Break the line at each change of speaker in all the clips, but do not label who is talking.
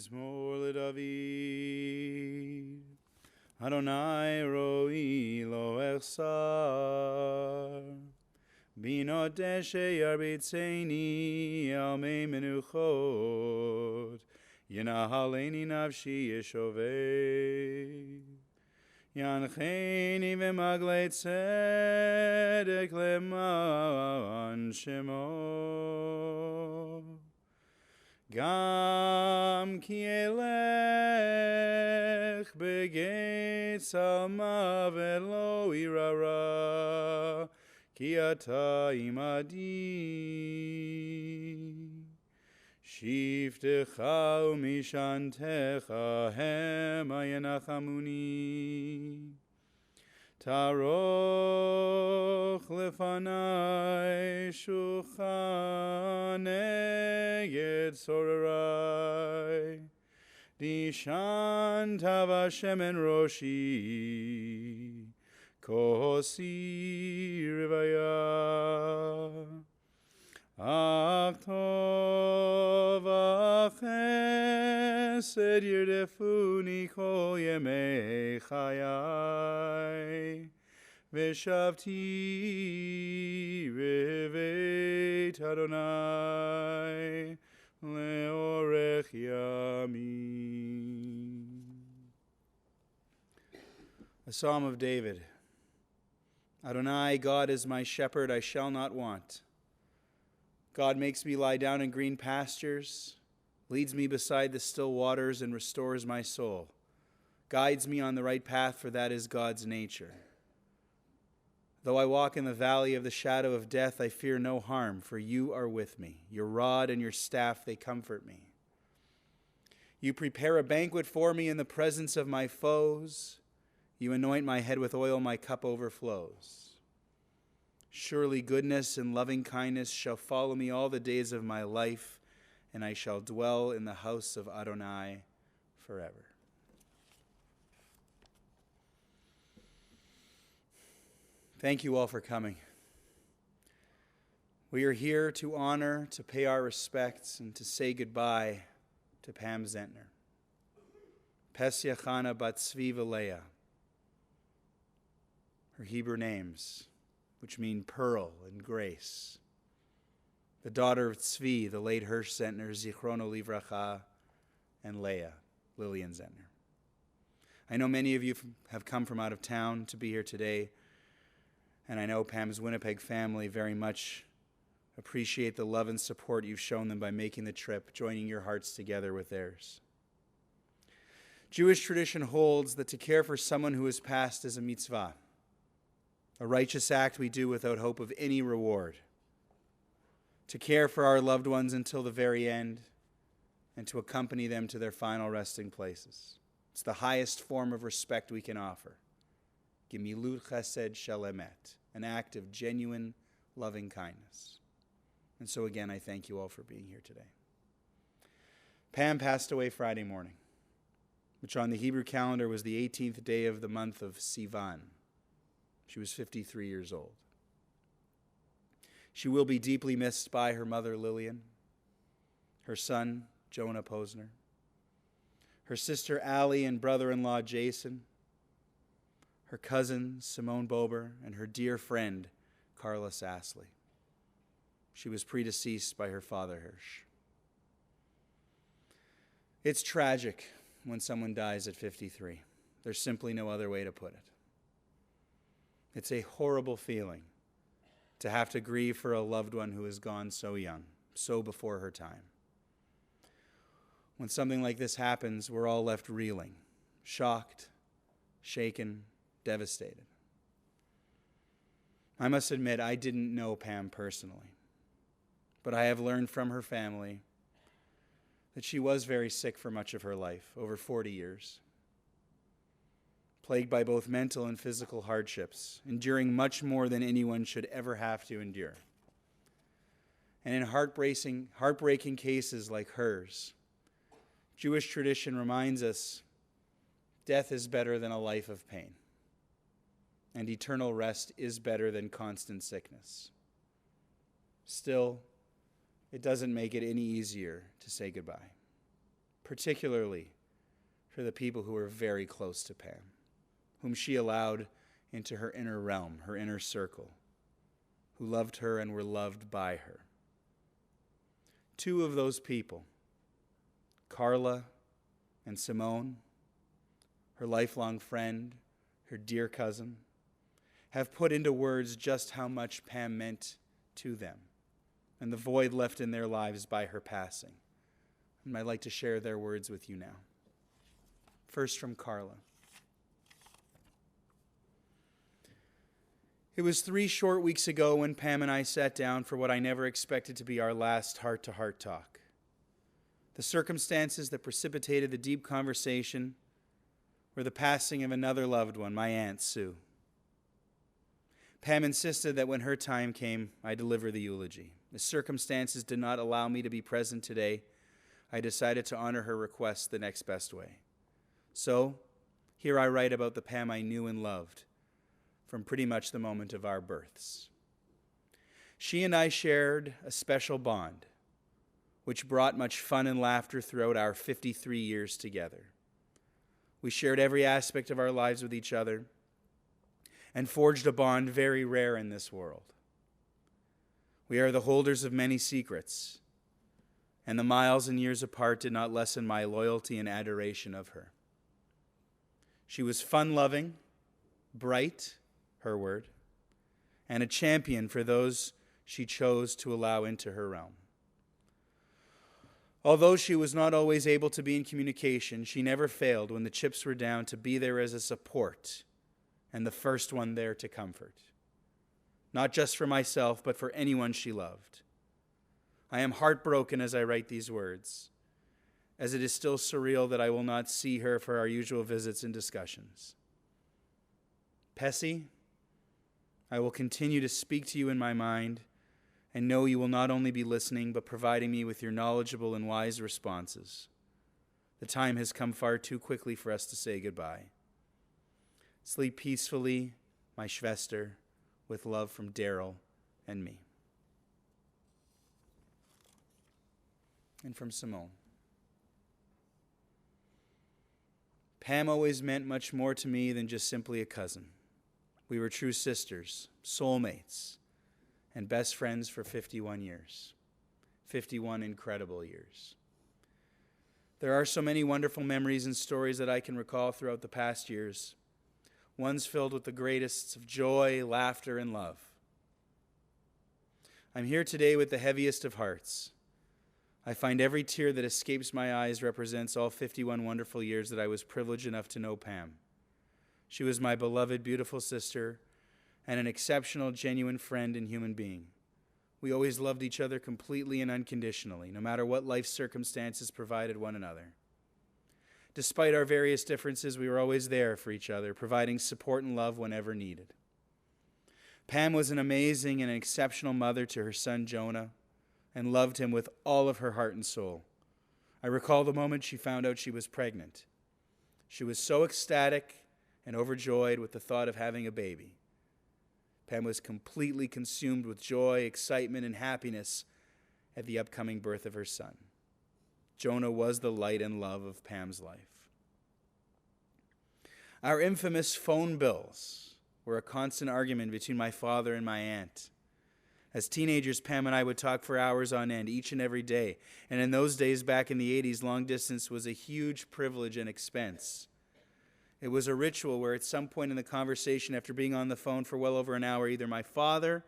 Mizmor LeDavid. Adonai roi lo echsar. Bino deshe yarbitzeni al mei menuchot. Yenahaleni nafshi yeshovei. Yancheni v'maglei tzedek leman shemo. Gam ki elech begeit salma velo irara ki ata imadi. Shiftecha umishantecha hema yenachamuni. Taroch lefanai shulchan neged sorarai. Dishan tava shemen roshi. Kosi rivaya. Ach tov achesed yirdefuni kol yemei chayai. Veshavti revet Adonai leorech yamim. A Psalm of David. Adonai, God is my shepherd, I shall not want. God makes me lie down in green pastures, leads me beside the still waters, and restores my soul. Guides me on the right path, for that is God's nature. Though I walk in the valley of the shadow of death, I fear no harm, for you are with me. Your rod and your staff, they comfort me. You prepare a banquet for me in the presence of my foes. You anoint my head with oil, my cup overflows. Surely goodness and loving kindness shall follow me all the days of my life, and I shall dwell in the house of Adonai forever. Thank you all for coming. We are here to honor, to pay our respects, and to say goodbye to Pam Zentner. Pesya Chana Bat Tzvi V'Leah. Her Hebrew names, which mean pearl and grace. The daughter of Tzvi, the late Hirsch Zentner, Zichrono Livracha, and Leah, Lillian Zentner. I know many of you have come from out of town to be here today, and I know Pam's Winnipeg family very much appreciate the love and support you've shown them by making the trip, joining your hearts together with theirs. Jewish tradition holds that to care for someone who has passed is a mitzvah, a righteous act we do without hope of any reward. To care for our loved ones until the very end and to accompany them to their final resting places. It's the highest form of respect we can offer. Gemilut chesed shel emet, an act of genuine loving kindness. And so again, I thank you all for being here today. Pam passed away Friday morning, which on the Hebrew calendar was the 18th day of the month of Sivan. She was 53 years old. She will be deeply missed by her mother, Lillian, her son, Jonah Posner, her sister, Allie, and brother-in-law, Jason, her cousin, Simone Bober, and her dear friend, Carla Sassley. She was predeceased by her father, Hirsch. It's tragic when someone dies at 53. There's simply no other way to put it. It's a horrible feeling to have to grieve for a loved one who is gone so young, so before her time. When something like this happens, we're all left reeling, shocked, shaken, devastated. I must admit, I didn't know Pam personally, but I have learned from her family that she was very sick for much of her life, over 40 years. Plagued by both mental and physical hardships, enduring much more than anyone should ever have to endure. And in heartbreaking cases like hers, Jewish tradition reminds us death is better than a life of pain, and eternal rest is better than constant sickness. Still, it doesn't make it any easier to say goodbye. particularly for the people who were very close to Pam, whom she allowed into her inner realm, her inner circle, who loved her and were loved by her. Two of those people, Carla and Simone, her lifelong friend, her dear cousin, have put into words just how much Pam meant to them and the void left in their lives by her passing. And I'd like to share their words with you now. First from Carla. It was 3 short weeks ago when Pam and I sat down for what I never expected to be our last heart-to-heart talk. The circumstances that precipitated the deep conversation were the passing of another loved one, my Aunt Sue. Pam insisted that when her time came, I deliver the eulogy. The circumstances did not allow me to be present today. I decided to honor her request the next best way. So, here I write about the Pam I knew and loved from pretty much the moment of our births. She and I shared a special bond, which brought much fun and laughter throughout our 53 years together. We shared every aspect of our lives with each other and forged a bond very rare in this world. We are the holders of many secrets, and the miles and years apart did not lessen my loyalty and adoration of her. She was fun-loving, bright, her word, and a champion for those she chose to allow into her realm. Although she was not always able to be in communication, she never failed when the chips were down to be there as a support and the first one there to comfort. Not just for myself, but for anyone she loved. I am heartbroken as I write these words, as it is still surreal that I will not see her for our usual visits and discussions. Pessy, I will continue to speak to you in my mind and know you will not only be listening, but providing me with your knowledgeable and wise responses. The time has come far too quickly for us to say goodbye. Sleep peacefully, my Schwester, with love from Daryl and me. And from Simone. Pam always meant much more to me than just simply a cousin. We were true sisters, soulmates, and best friends for 51 years. 51 incredible years. There are so many wonderful memories and stories that I can recall throughout the past years, ones filled with the greatest of joy, laughter, and love. I'm here today with the heaviest of hearts. I find every tear that escapes my eyes represents all 51 wonderful years that I was privileged enough to know Pam. She was my beloved, beautiful sister and an exceptional, genuine friend and human being. We always loved each other completely and unconditionally, no matter what life circumstances provided one another. Despite our various differences, we were always there for each other, providing support and love whenever needed. Pam was an amazing and exceptional mother to her son Jonah and loved him with all of her heart and soul. I recall the moment she found out she was pregnant. She was so ecstatic and overjoyed with the thought of having a baby. Pam was completely consumed with joy, excitement, and happiness at the upcoming birth of her son. Jonah was the light and love of Pam's life. Our infamous phone bills were a constant argument between my father and my aunt. As teenagers, Pam and I would talk for hours on end each and every day. And in those days, back in the 80s, long distance was a huge privilege and expense. It was a ritual where at some point in the conversation, after being on the phone for well over an hour, either my father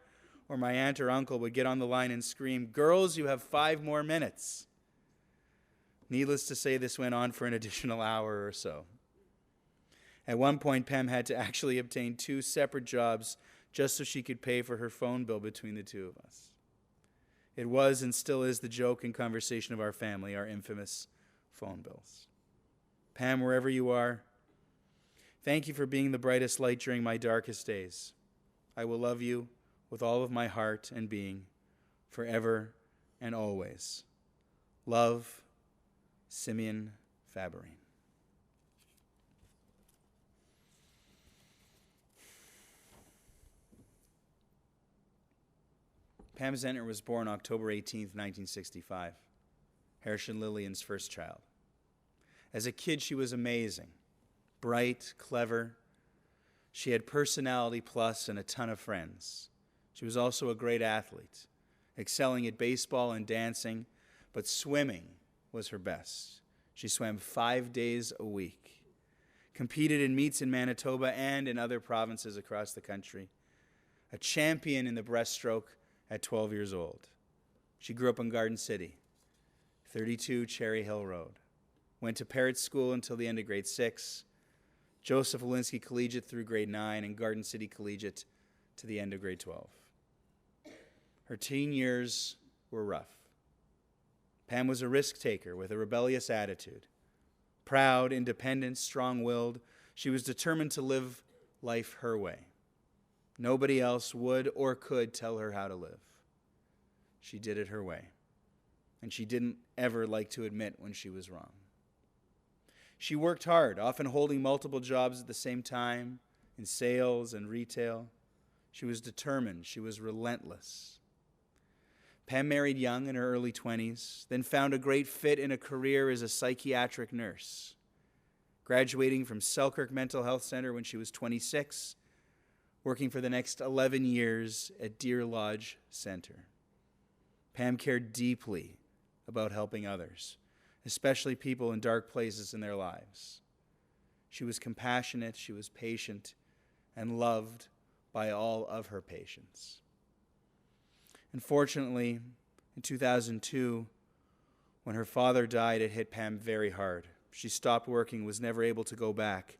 or my aunt or uncle would get on the line and scream, "Girls, you have 5 more minutes." Needless to say, this went on for an additional hour or so. At one point, Pam had to actually obtain 2 separate jobs just so she could pay for her phone bill between the two of us. It was and still is the joke and conversation of our family, our infamous phone bills. Pam, wherever you are, thank you for being the brightest light during my darkest days. I will love you with all of my heart and being, forever and always. Love, Simeon Faberine. Pam Zentner was born October 18, 1965, Hersch and Lillian's first child. As a kid, she was amazing. Bright, clever. She had personality plus and a ton of friends. She was also a great athlete, excelling at baseball and dancing, but swimming was her best. She swam 5 days a week, competed in meets in Manitoba and in other provinces across the country, a champion in the breaststroke at 12 years old. She grew up in Garden City, 32 Cherry Hill Road. Went to Parrott School until the end of grade 6, Joseph Walensky Collegiate through grade 9, and Garden City Collegiate to the end of grade 12. Her teen years were rough. Pam was a risk taker with a rebellious attitude. Proud, independent, strong-willed, she was determined to live life her way. Nobody else would or could tell her how to live. She did it her way, and she didn't ever like to admit when she was wrong. She worked hard, often holding multiple jobs at the same time, in sales and retail. She was determined. She was relentless. Pam married young in her early 20s, then found a great fit in a career as a psychiatric nurse, graduating from Selkirk Mental Health Center when she was 26, working for the next 11 years at Deer Lodge Center. Pam cared deeply about helping others, especially people in dark places in their lives. She was compassionate, she was patient, and loved by all of her patients. Unfortunately, in 2002, when her father died, it hit Pam very hard. She stopped working, was never able to go back,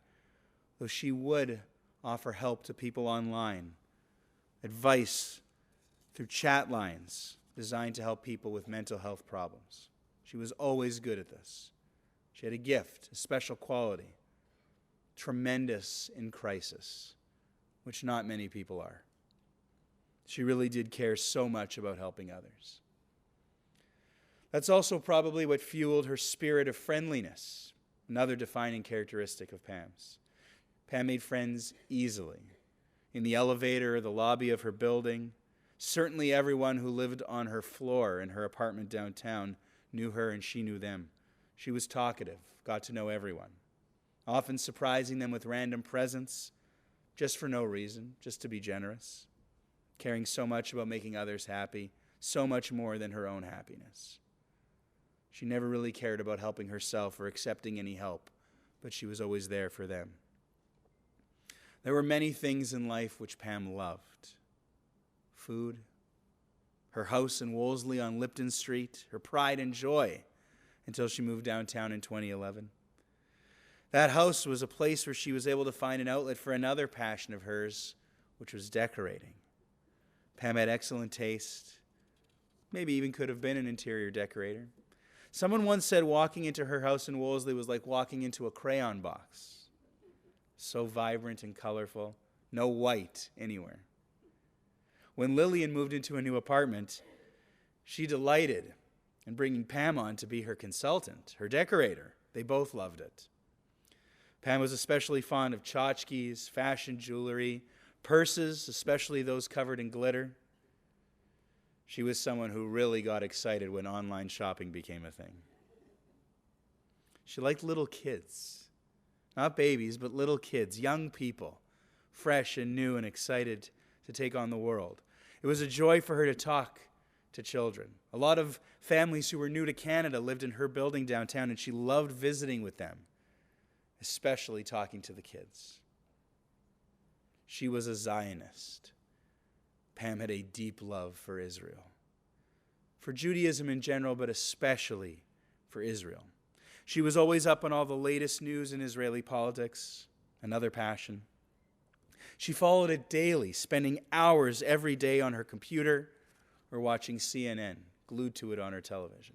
though she would offer help to people online, advice through chat lines designed to help people with mental health problems. She was always good at this. She had a gift, a special quality, tremendous in crisis, which not many people are. She really did care so much about helping others. That's also probably what fueled her spirit of friendliness, another defining characteristic of Pam's. Pam made friends easily. In the elevator or the lobby of her building, certainly everyone who lived on her floor in her apartment downtown knew her and she knew them. She was talkative, got to know everyone, often surprising them with random presents, just for no reason, just to be generous, caring so much about making others happy, so much more than her own happiness. She never really cared about helping herself or accepting any help, but she was always there for them. There were many things in life which Pam loved. Food, her house in Wolseley on Lipton Street, her pride and joy until she moved downtown in 2011. That house was a place where she was able to find an outlet for another passion of hers, which was decorating. Pam had excellent taste, maybe even could have been an interior decorator. Someone once said walking into her house in Wolseley was like walking into a crayon box. So vibrant and colorful, no white anywhere. When Lillian moved into a new apartment, she delighted in bringing Pam on to be her consultant, her decorator. They both loved it. Pam was especially fond of tchotchkes, fashion jewelry, purses, especially those covered in glitter. She was someone who really got excited when online shopping became a thing. She liked little kids, not babies, but little kids, young people, fresh and new and excited to take on the world. It was a joy for her to talk to children. A lot of families who were new to Canada lived in her building downtown, and she loved visiting with them, especially talking to the kids. She was a Zionist. Pam had a deep love for Israel, for Judaism in general, but especially for Israel. She was always up on all the latest news in Israeli politics, another passion. She followed it daily, spending hours every day on her computer or watching CNN, glued to it on her television.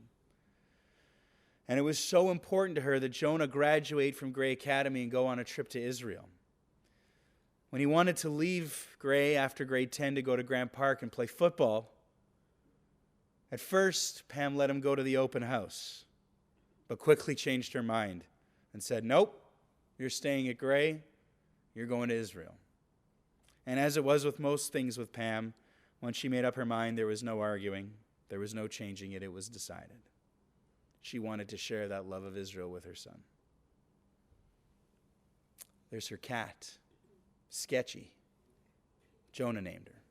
And it was so important to her that Jonah graduate from Grey Academy and go on a trip to Israel. When he wanted to leave Grey after grade 10 to go to Grant Park and play football, at first, Pam let him go to the open house, but quickly changed her mind and said, "Nope, you're staying at Grey, you're going to Israel." And as it was with most things with Pam, once she made up her mind, there was no arguing, there was no changing it, it was decided. She wanted to share that love of Israel with her son. There's her cat, Sketchy. Jonah named her.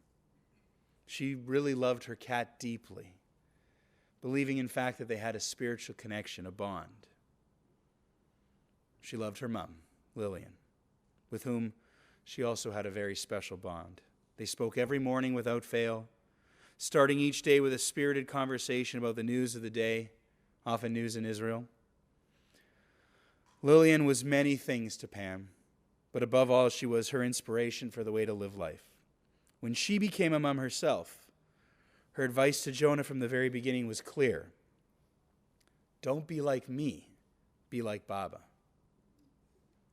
She really loved her cat deeply, believing in fact that they had a spiritual connection, a bond. She loved her mom, Lillian, with whom she also had a very special bond. They spoke every morning without fail, starting each day with a spirited conversation about the news of the day, often news in Israel. Lillian was many things to Pam, but above all, she was her inspiration for the way to live life. When she became a mom herself, her advice to Jonah from the very beginning was clear. Don't be like me, be like Baba.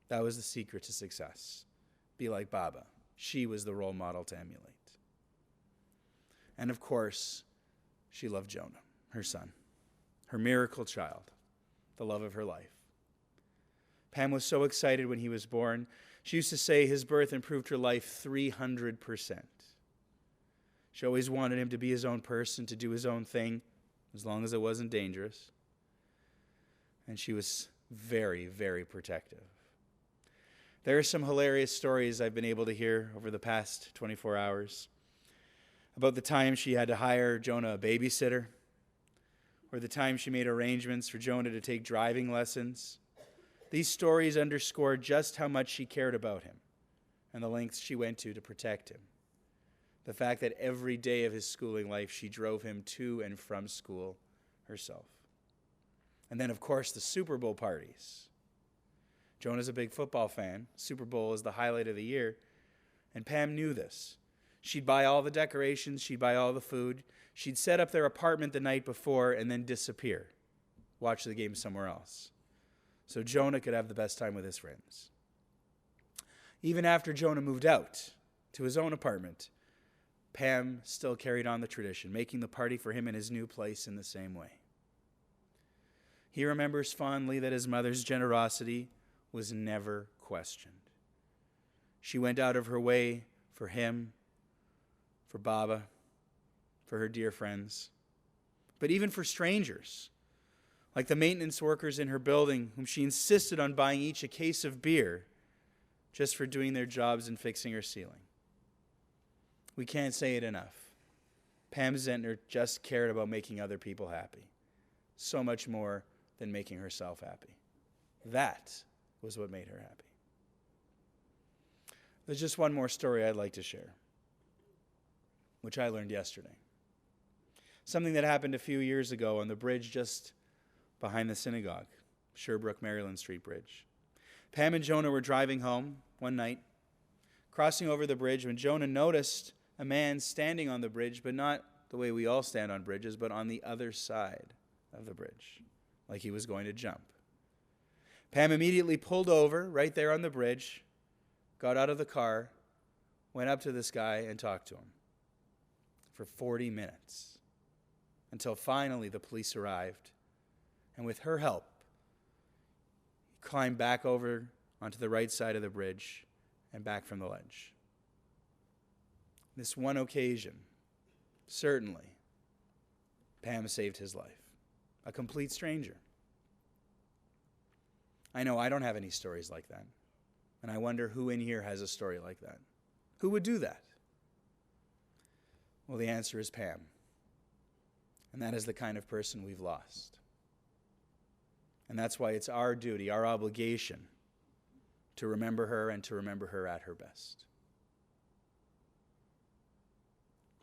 That was the secret to success. Be like Baba. She was the role model to emulate. And of course, she loved Jonah, her son, her miracle child, the love of her life. Pam was so excited when he was born. She used to say his birth improved her life 300%. She always wanted him to be his own person, to do his own thing, as long as it wasn't dangerous. And she was very, very protective. There are some hilarious stories I've been able to hear over the past 24 hours about the time she had to hire Jonah a babysitter, or the time she made arrangements for Jonah to take driving lessons. These stories underscore just how much she cared about him and the lengths she went to protect him. The fact that every day of his schooling life she drove him to and from school herself. And then, of course, the Super Bowl parties. Jonah's a big football fan. Super Bowl is the highlight of the year. And Pam knew this. She'd buy all the decorations. She'd buy all the food. She'd set up their apartment the night before and then disappear. Watch the game somewhere else. So Jonah could have the best time with his friends. Even after Jonah moved out to his own apartment, Pam still carried on the tradition, making the party for him in his new place in the same way. He remembers fondly that his mother's generosity was never questioned. She went out of her way for him, for Baba, for her dear friends, but even for strangers, like the maintenance workers in her building, whom she insisted on buying each a case of beer just for doing their jobs and fixing her ceiling. We can't say it enough. Pam Zentner just cared about making other people happy, so much more than making herself happy. That was what made her happy. There's just one more story I'd like to share, which I learned yesterday. Something that happened a few years ago on the bridge just behind the synagogue, Sherbrooke, Maryland Street Bridge. Pam and Jonah were driving home one night, crossing over the bridge, when Jonah noticed a man standing on the bridge, but not the way we all stand on bridges, but on the other side of the bridge, like he was going to jump. Pam immediately pulled over right there on the bridge, got out of the car, went up to this guy and talked to him for 40 minutes until finally the police arrived. And with her help, he climbed back over onto the right side of the bridge and back from the ledge. This one occasion, certainly, Pam saved his life. A complete stranger. I know I don't have any stories like that. And I wonder who in here has a story like that. Who would do that? Well, the answer is Pam. And that is the kind of person we've lost. And that's why it's our duty, our obligation, to remember her and to remember her at her best.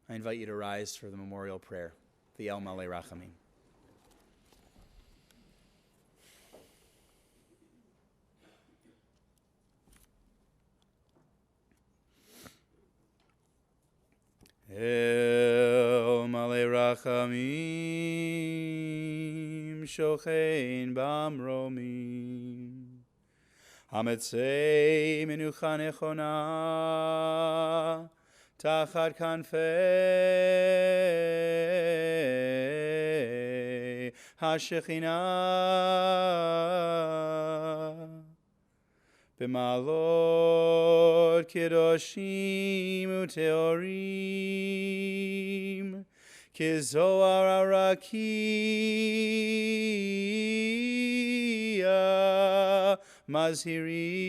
I invite you to rise for the memorial prayer, the El Malei Rachamim. El Malei Rachamim, Shochein Bamromim, Hametzei Menucha Nechona, Tachat Kanfei HaShekhinah, B'malot Kedoshim Uteorim, Kizoar Arakia, mazhirim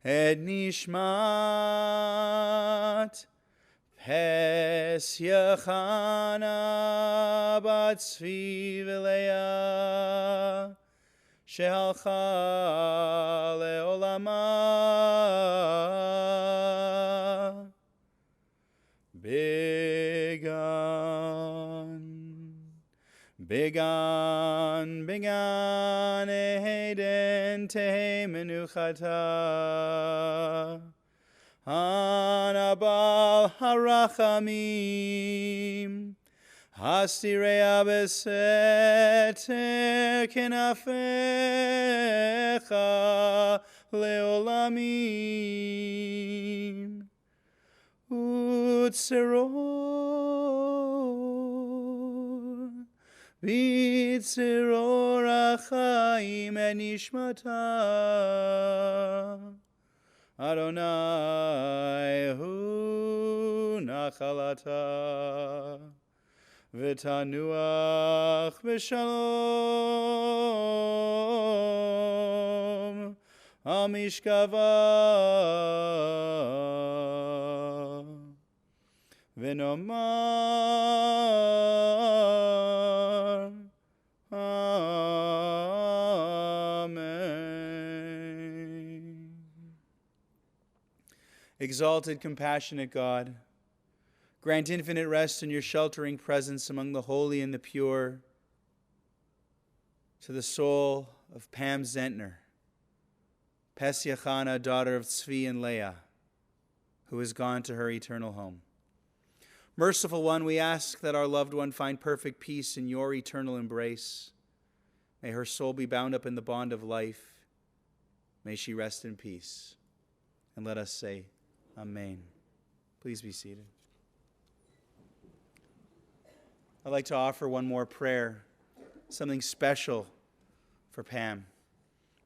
et nishmat Hes Yachana bat Tzvi v'Leah shehalcha le'olama began Eden tehei menuchata Anabal harachamim Hastirei beseter kenafecha leolamim Utzeror Bitzeror achaim enishmata Adonai hu nachalata v'tanuach b'shalom amishkava v'nomar Amen. Exalted, compassionate God, grant infinite rest in your sheltering presence among the holy and the pure to the soul of Pam Zentner, Pes Yachana, daughter of Tzvi and Leah, who has gone to her eternal home. Merciful One, we ask that our loved one find perfect peace in your eternal embrace. May her soul be bound up in the bond of life. May she rest in peace. And let us say, Amen. Please be seated. I'd like to offer one more prayer, something special for Pam,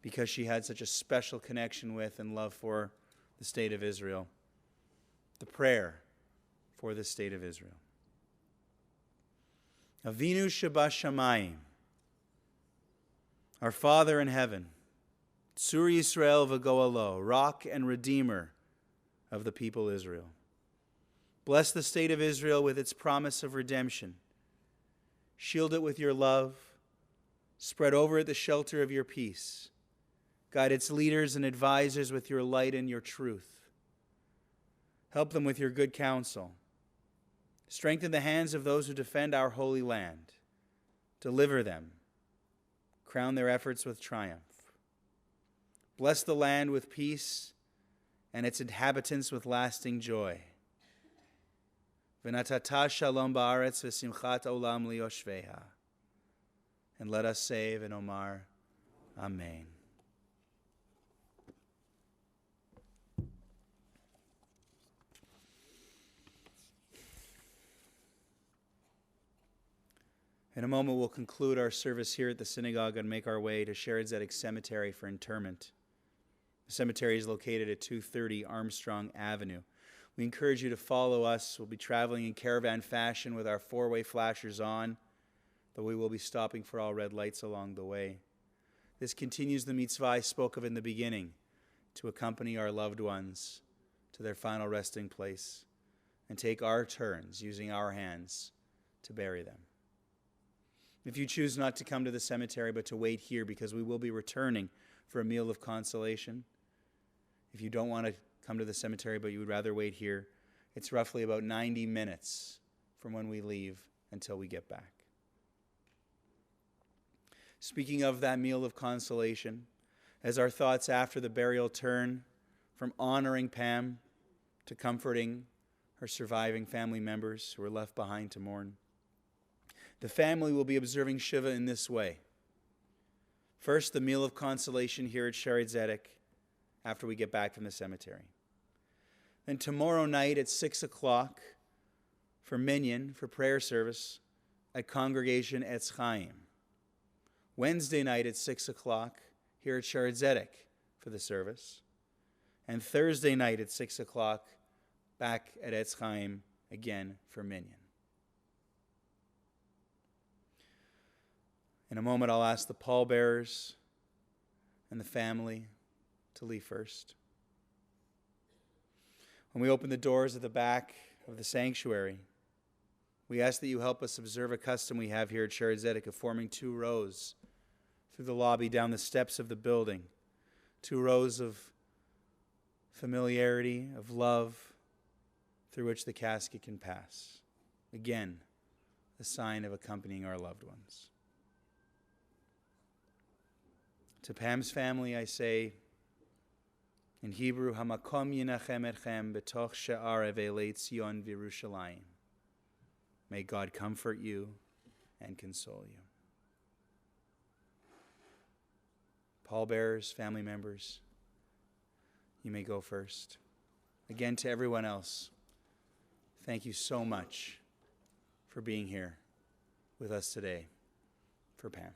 because she had such a special connection with and love for the state of Israel. The prayer for the state of Israel. Avinu Shabbat, our Father in heaven, Tzur Yisrael v'Goalo, rock and redeemer of the people Israel. Bless the state of Israel with its promise of redemption. Shield it with your love. Spread over it the shelter of your peace. Guide its leaders and advisors with your light and your truth. Help them with your good counsel. Strengthen the hands of those who defend our holy land. Deliver them. Crown their efforts with triumph. Bless the land with peace and its inhabitants with lasting joy. V'natata shalom ba'aretz v'simchat olam liyoshveha. And let us say v'nomar, Amen. In a moment, we'll conclude our service here at the synagogue and make our way to Sheretz Zedek Cemetery for interment. The cemetery is located at 230 Armstrong Avenue. We encourage you to follow us. We'll be traveling in caravan fashion with our four-way flashers on, though we will be stopping for all red lights along the way. This continues the mitzvah I spoke of in the beginning, to accompany our loved ones to their final resting place and take our turns using our hands to bury them. If you choose not to come to the cemetery but to wait here because we will be returning for a meal of consolation, if you don't want to come to the cemetery but you would rather wait here, it's roughly about 90 minutes from when we leave until we get back. Speaking of that meal of consolation, as our thoughts after the burial turn from honoring Pam to comforting her surviving family members who were left behind to mourn, the family will be observing Shiva in this way. First, the meal of consolation here at Sheretz Zedek after we get back from the cemetery. Then tomorrow night at 6 o'clock for Minyan, for prayer service at Congregation Etz Chaim. Wednesday night at 6 o'clock here at Sheretz Zedek for the service. And Thursday night at 6 o'clock back at Etz Chaim again for Minyan. In a moment, I'll ask the pallbearers and the family to leave first. When we open the doors at the back of the sanctuary, we ask that you help us observe a custom we have here at Shaare Zedek of forming 2 rows through the lobby down the steps of the building. 2 rows of familiarity, of love, through which the casket can pass. Again, a sign of accompanying our loved ones. To Pam's family, I say, in Hebrew, Hamakom yinachem etchem betoch she'ar evelei Tzion v'Yerushalayim. May God comfort you and console you. Pallbearers, family members, you may go first. Again, to everyone else, thank you so much for being here with us today for Pam.